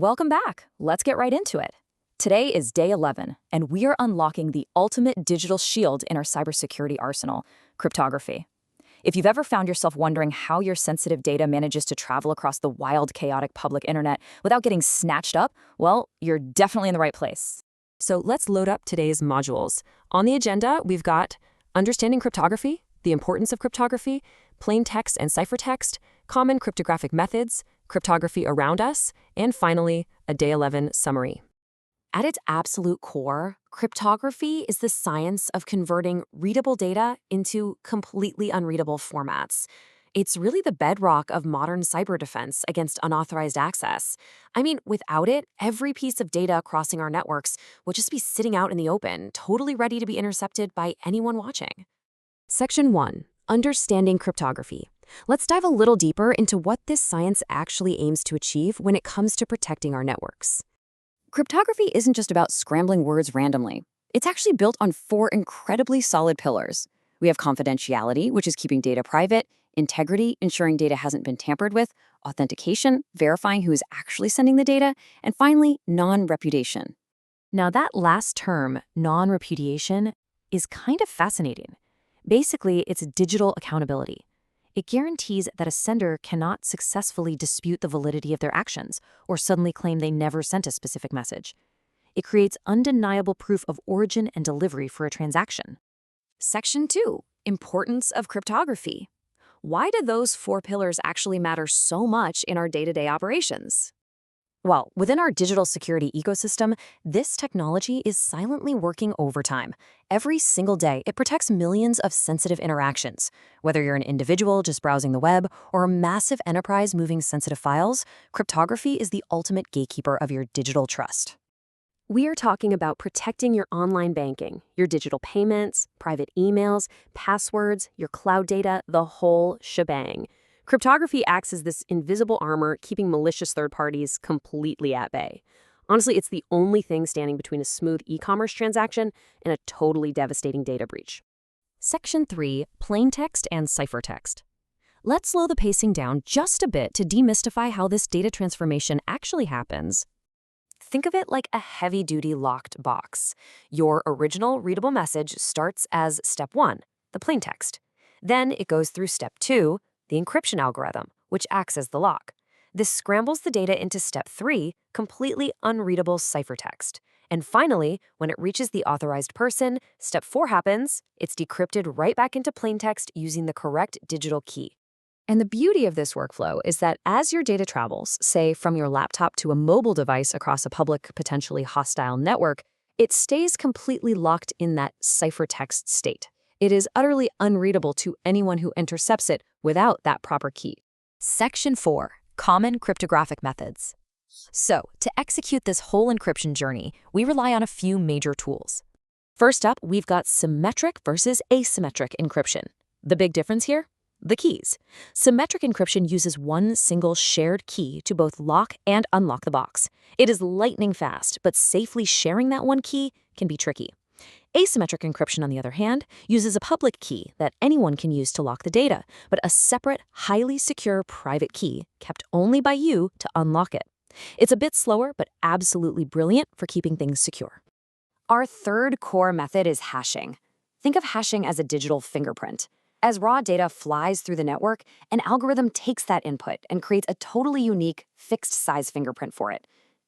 Welcome back. Let's get right into it. Today is day 11, and we are unlocking the ultimate digital shield in our cybersecurity arsenal, cryptography. If you've ever found yourself wondering how your sensitive data manages to travel across the wild, chaotic public internet without getting snatched up, well, you're definitely in the right place. So let's load up today's modules. On the agenda, we've got understanding cryptography, the importance of cryptography, plaintext and ciphertext, common cryptographic methods, cryptography around us, and finally, a day 11 summary. At its absolute core, cryptography is the science of converting readable data into completely unreadable formats. It's really the bedrock of modern cyber defense against unauthorized access. I mean, without it, every piece of data crossing our networks would just be sitting out in the open, totally ready to be intercepted by anyone watching. Section 1. Understanding cryptography. Let's dive a little deeper into what this science actually aims to achieve when it comes to protecting our networks. Cryptography isn't just about scrambling words randomly. It's actually built on 4 incredibly solid pillars. We have confidentiality, which is keeping data private, integrity, ensuring data hasn't been tampered with, authentication, verifying who is actually sending the data, and finally, non-repudiation. Now, that last term, non-repudiation, is kind of fascinating. Basically, it's digital accountability. It guarantees that a sender cannot successfully dispute the validity of their actions or suddenly claim they never sent a specific message. It creates undeniable proof of origin and delivery for a transaction. Section 2. Importance of cryptography. Why do those 4 pillars actually matter so much in our day-to-day operations? Well, within our digital security ecosystem, this technology is silently working overtime. Every single day, it protects millions of sensitive interactions. Whether you're an individual just browsing the web or a massive enterprise moving sensitive files, cryptography is the ultimate gatekeeper of your digital trust. We are talking about protecting your online banking, your digital payments, private emails, passwords, your cloud data, the whole shebang. Cryptography acts as this invisible armor, keeping malicious third parties completely at bay. Honestly, it's the only thing standing between a smooth e-commerce transaction and a totally devastating data breach. Section 3. Plaintext and Ciphertext. Let's slow the pacing down just a bit to demystify how this data transformation actually happens. Think of it like a heavy-duty locked box. Your original readable message starts as step 1, the plaintext. Then it goes through step 2, the encryption algorithm, which acts as the lock. This scrambles the data into step 3, completely unreadable ciphertext. And finally, when it reaches the authorized person, step 4 happens. It's decrypted right back into plaintext using the correct digital key. And the beauty of this workflow is that as your data travels, say from your laptop to a mobile device across a public, potentially hostile network, it stays completely locked in that ciphertext state. It is utterly unreadable to anyone who intercepts it without that proper key. Section 4. Common cryptographic methods. So, to execute this whole encryption journey, we rely on a few major tools. First up, we've got symmetric versus asymmetric encryption. The big difference here? The keys. Symmetric encryption uses one single shared key to both lock and unlock the box. It is lightning fast, but safely sharing that one key can be tricky. Asymmetric encryption, on the other hand, uses a public key that anyone can use to lock the data, but a separate, highly secure private key kept only by you to unlock it. It's a bit slower, but absolutely brilliant for keeping things secure. Our third core method is hashing. Think of hashing as a digital fingerprint. As raw data flies through the network, an algorithm takes that input and creates a totally unique, fixed-size fingerprint for it.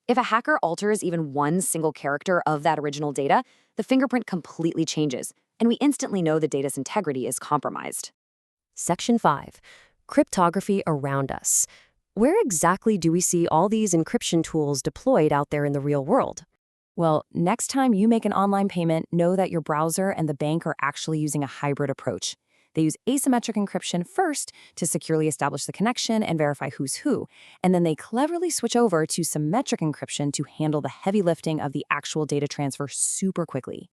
If a hacker alters even one single character of that original data, the fingerprint completely changes, and we instantly know the data's integrity is compromised. Section 5. Cryptography around us. Where exactly do we see all these encryption tools deployed out there in the real world? Well, next time you make an online payment, know that your browser and the bank are actually using a hybrid approach. They use asymmetric encryption first to securely establish the connection and verify who's who, and then they cleverly switch over to symmetric encryption to handle the heavy lifting of the actual data transfer super quickly.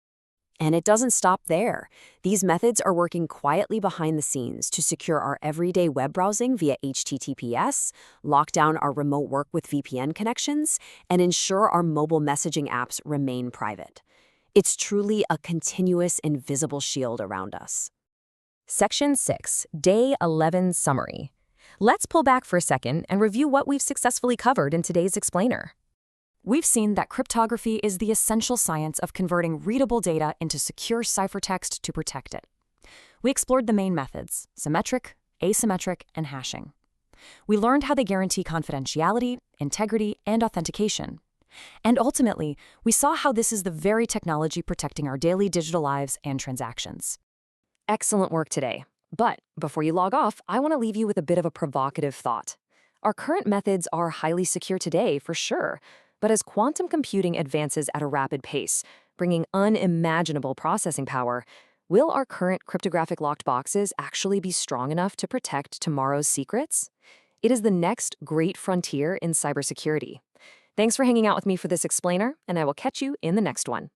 And it doesn't stop there. These methods are working quietly behind the scenes to secure our everyday web browsing via HTTPS, lock down our remote work with VPN connections, and ensure our mobile messaging apps remain private. It's truly a continuous invisible shield around us. Section 6, Day 11 Summary. Let's pull back for a second and review what we've successfully covered in today's explainer. We've seen that cryptography is the essential science of converting readable data into secure ciphertext to protect it. We explored the main methods: symmetric, asymmetric, and hashing. We learned how they guarantee confidentiality, integrity, and authentication. And ultimately, we saw how this is the very technology protecting our daily digital lives and transactions. Excellent work today. But before you log off, I want to leave you with a bit of a provocative thought. Our current methods are highly secure today, for sure, but as quantum computing advances at a rapid pace, bringing unimaginable processing power, will our current cryptographic locked boxes actually be strong enough to protect tomorrow's secrets? It is the next great frontier in cybersecurity. Thanks for hanging out with me for this explainer, and I will catch you in the next one.